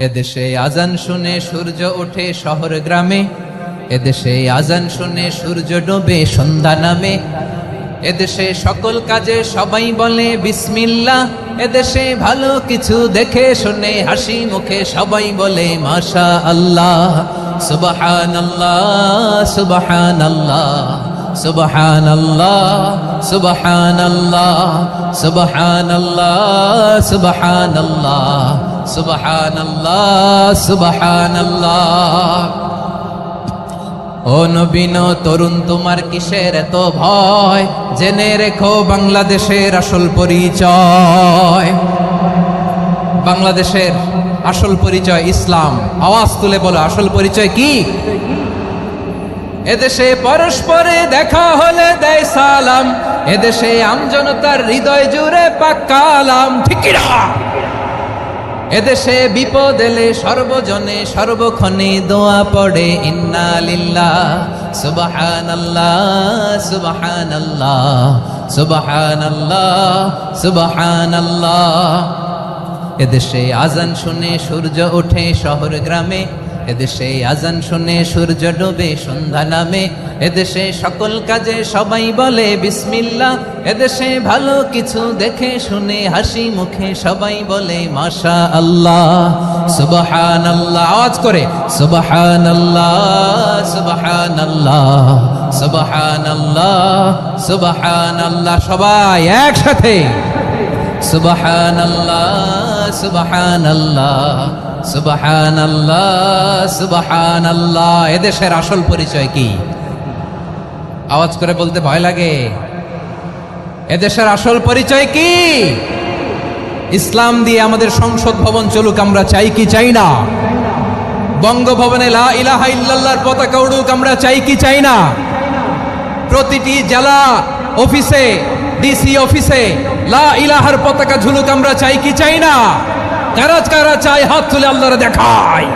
এদেশে আজান শুনে সূর্য ওঠে শহর গ্রামে, এদেশে আজান শুনে সূর্য ডোবে সন্ধ্যা নামে। এদেশে সকল কাজে সবাই বলে বিসমিল্লাহ, এদেশে ভালো কিছু দেখে শুনে হাসি মুখে সবাই বলে মাশা আল্লাহ। সুবহানাল্লাহ সুবহানাল্লাহ সুবহানাল্লাহ সুবহানাল্লাহ সুবহানাল্লাহ সুবহানাল্লাহ সুবহানাল্লাহ সুবহানাল্লাহ। ও নবীন তরুণ তোমার কিসের এত ভয়, জেনে রেখো বাংলাদেশের আসল পরিচয়। বাংলাদেশের আসল পরিচয় ইসলাম। আওয়াজ তুলে বলো, আসল পরিচয় কি? এদেশে পরস্পরে দেখা হলে দেয় সালাম, এদেশে আমজনতার হৃদয় জুড়ে পাক্কা আলাম। ঠিক কি না? এদেশে বিপদ এলে সর্বজনে সর্বক্ষণে দোয়া পড়ে ইন্না লিল্লাহ সুবহানাল্লাহ সুবহানাল্লাহ সুবহানাল্লাহ সুবহানাল্লাহ। এদেশে আজান শুনে সূর্য ওঠে শহর গ্রামে, এদেশে আজান শুনে সূর্য ডোবে সন্ধ্যা নামে। এদেশে সকল কাজে সবাই বলে বিসমিল্লাহ, এদেশে ভালো কিছু দেখে শুনে হাসি মুখে সবাই বলে মাশা আল্লাহ। সুবহানাল্লাহ, আওয়াজ করে সুবহানাল্লাহ সুবহানাল্লাহ সুবহানাল্লাহ সুবহানাল্লাহ। সবাই একসাথে সুবহানাল্লাহ সুবহানাল্লাহ সুবহানাল্লাহ সুবহানাল্লাহ। এদেশের আসল পরিচয় কি? আওয়াজ করে বলতে ভয় লাগে। এদেশের আসল পরিচয় কি? ইসলাম দিয়ে আমাদের সংসদ ভবন চলুক, আমরা চাই কি চাই না? বঙ্গভবনে লা ইলাহা ইল্লাল্লাহর পতাকা উড়ুক, আমরা চাই কি চাই না? প্রতিটি জেলা অফিসে, ডিসি অফিসে লা ইলাহার পতাকা ঝুলুক, আমরা চাই কি চাই না? কারা কারা চাই হাত তুলে আল্লাহরে দেখায়।